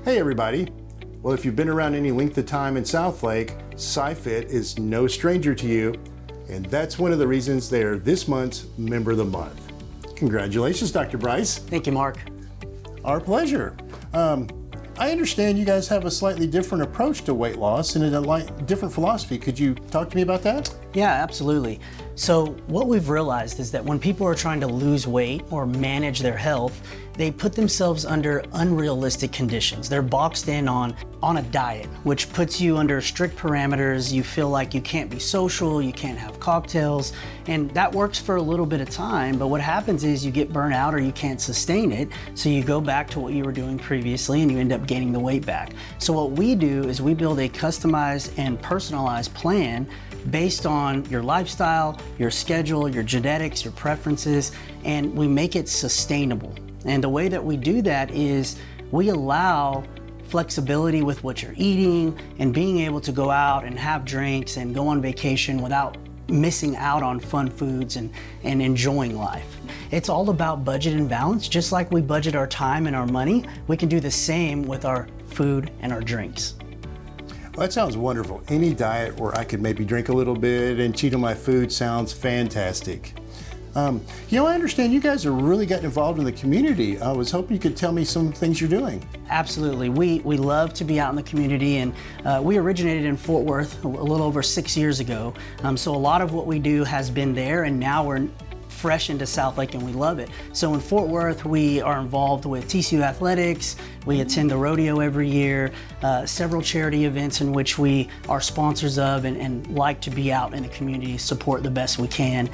Hey everybody. Well, if you've been around any length of time in Southlake, SciFit is no stranger to you, and that's one of the reasons they're this month's Member of the Month. Congratulations, Dr. Bryce. Thank you, Mark. Our pleasure. I understand you guys have a slightly different approach to weight loss and a different philosophy. Could you talk to me about that? Yeah, absolutely. So what we've realized is that when people are trying to lose weight or manage their health, they put themselves under unrealistic conditions. They're boxed in on a diet, which puts you under strict parameters. You feel like you can't be social, you can't have cocktails, and that works for a little bit of time, but what happens is you get burnt out or you can't sustain it, so you go back to what you were doing previously and you end up gaining the weight back. So what we do is we build a customized and personalized plan based on your lifestyle, your schedule, your genetics, your preferences, and we make it sustainable. And the way that we do that is we allow flexibility with what you're eating and being able to go out and have drinks and go on vacation without missing out on fun foods and enjoying life. It's all about budget and balance. Just like we budget our time and our money, we can do the same with our food and our drinks. Well, that sounds wonderful. Any diet where I could maybe drink a little bit and cheat on my food sounds fantastic. I understand you guys are really getting involved in the community. I was hoping you could tell me some things you're doing. Absolutely. We love to be out in the community, and we originated in Fort Worth a little over 6 years ago. So a lot of what we do has been there, and now we're fresh into Southlake and we love it. So in Fort Worth, we are involved with TCU Athletics. We attend the rodeo every year, several charity events in which we are sponsors of and like to be out in the community, support the best we can.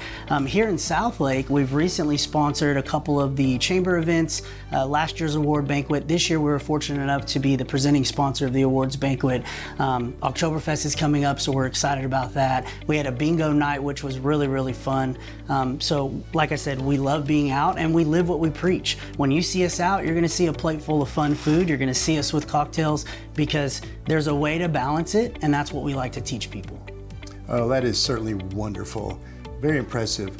Here in Southlake, we've recently sponsored a couple of the chamber events, last year's award banquet. This year we were fortunate enough to be the presenting sponsor of the awards banquet. Oktoberfest is coming up, so we're excited about that. We had a bingo night, which was really, really fun. So like I said, we love being out and we live what we preach. When you see us out, you're gonna see a plate full of fun food. You're gonna see us with cocktails because there's a way to balance it, and that's what we like to teach people. Oh, that is certainly wonderful. Very impressive.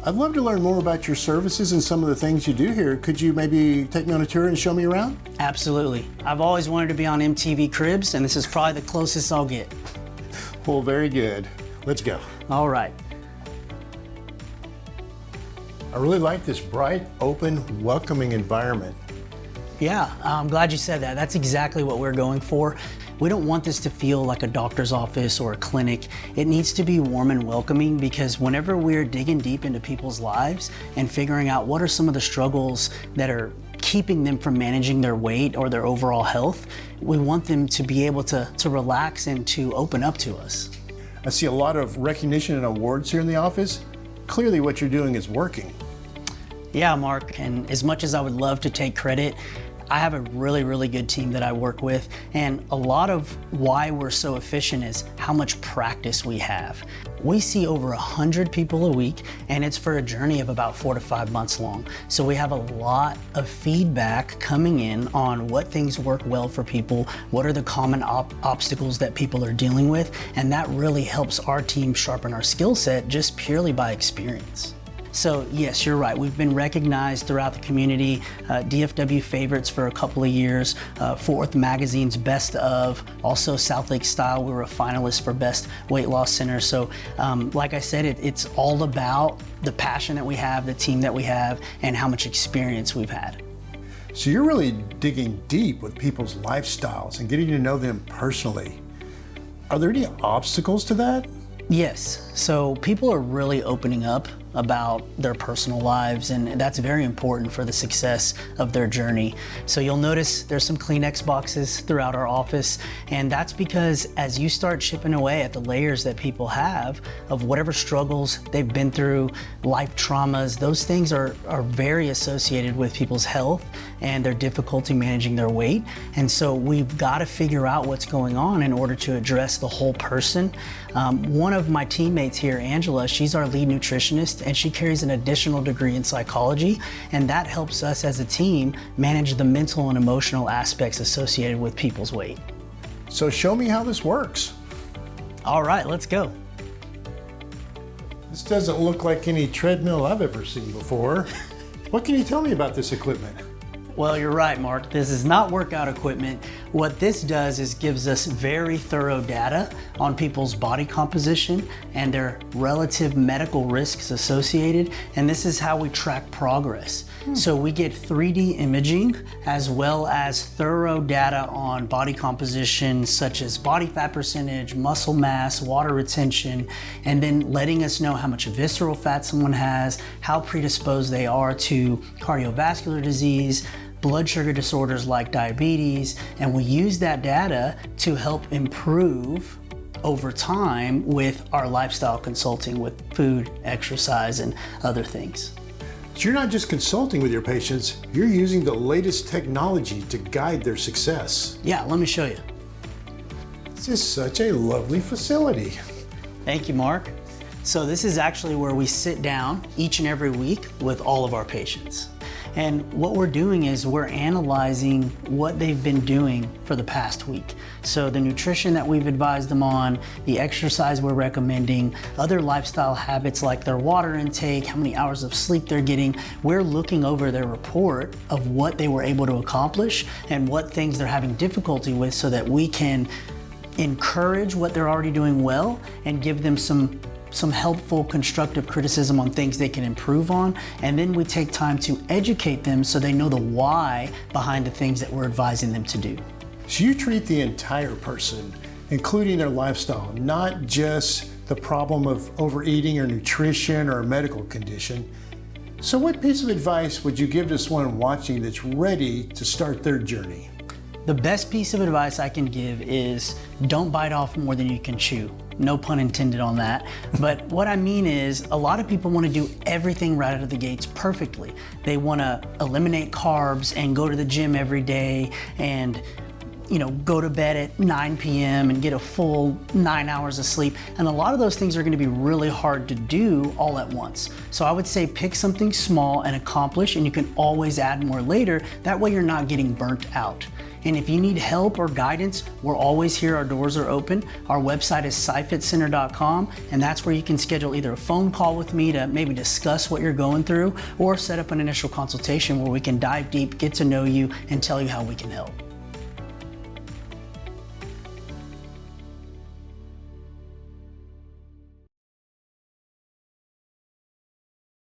I'd love to learn more about your services and some of the things you do here. Could you maybe take me on a tour and show me around? Absolutely. I've always wanted to be on MTV Cribs, and this is probably the closest I'll get. Well, very good. Let's go. All right. I really like this bright, open, welcoming environment. Yeah, I'm glad you said that. That's exactly what we're going for. We don't want this to feel like a doctor's office or a clinic. It needs to be warm and welcoming, because whenever we're digging deep into people's lives and figuring out what are some of the struggles that are keeping them from managing their weight or their overall health, we want them to be able to relax and to open up to us. I see a lot of recognition and awards here in the office. Clearly what you're doing is working. Yeah, Mark, and as much as I would love to take credit, I have a really, really good team that I work with, and a lot of why we're so efficient is how much practice we have. We see over 100 people a week, and it's for a journey of about 4 to 5 months long. So we have a lot of feedback coming in on what things work well for people, what are the common obstacles that people are dealing with, and that really helps our team sharpen our skill set just purely by experience. So yes, you're right. We've been recognized throughout the community, DFW favorites for a couple of years, Fort Worth Magazine's Best Of, also Southlake Style, we were a finalist for Best Weight Loss Center. So like I said, it's all about the passion that we have, the team that we have, and how much experience we've had. So you're really digging deep with people's lifestyles and getting to know them personally. Are there any obstacles to that? Yes, so people are really opening up about their personal lives, and that's very important for the success of their journey. So you'll notice there's some Kleenex boxes throughout our office, and that's because as you start chipping away at the layers that people have of whatever struggles they've been through, life traumas, those things are very associated with people's health and their difficulty managing their weight. And so we've got to figure out what's going on in order to address the whole person. One of my teammates here, Angela, she's our lead nutritionist, and she carries an additional degree in psychology, and that helps us as a team manage the mental and emotional aspects associated with people's weight. So show me how this works. All right, let's go. This doesn't look like any treadmill I've ever seen before. What can you tell me about this equipment? Well, you're right, Mark. This is not workout equipment. What this does is gives us very thorough data on people's body composition and their relative medical risks associated, and this is how we track progress. So we get 3D imaging as well as thorough data on body composition such as body fat percentage, muscle mass, water retention, and then letting us know how much visceral fat someone has, how predisposed they are to cardiovascular disease, blood sugar disorders like diabetes, and we use that data to help improve over time with our lifestyle consulting with food, exercise, and other things. So you're not just consulting with your patients, you're using the latest technology to guide their success. Yeah, let me show you. This is such a lovely facility. Thank you, Mark. So this is actually where we sit down each and every week with all of our patients. And what we're doing is we're analyzing what they've been doing for the past week. So the nutrition that we've advised them on, the exercise we're recommending, other lifestyle habits like their water intake, how many hours of sleep they're getting. We're looking over their report of what they were able to accomplish and what things they're having difficulty with so that we can encourage what they're already doing well and give them some helpful, constructive criticism on things they can improve on, and then we take time to educate them so they know the why behind the things that we're advising them to do. So you treat the entire person, including their lifestyle, not just the problem of overeating or nutrition or a medical condition. So what piece of advice would you give to someone watching that's ready to start their journey? The best piece of advice I can give is don't bite off more than you can chew. No pun intended on that. But what I mean is a lot of people want to do everything right out of the gates perfectly. They want to eliminate carbs and go to the gym every day and go to bed at 9 p.m. and get a full 9 hours of sleep. And a lot of those things are going to be really hard to do all at once. So I would say pick something small and accomplish, and you can always add more later. That way you're not getting burnt out. And if you need help or guidance, we're always here. Our doors are open. Our website is scifitcenter.com, and that's where you can schedule either a phone call with me to maybe discuss what you're going through or set up an initial consultation where we can dive deep, get to know you, and tell you how we can help.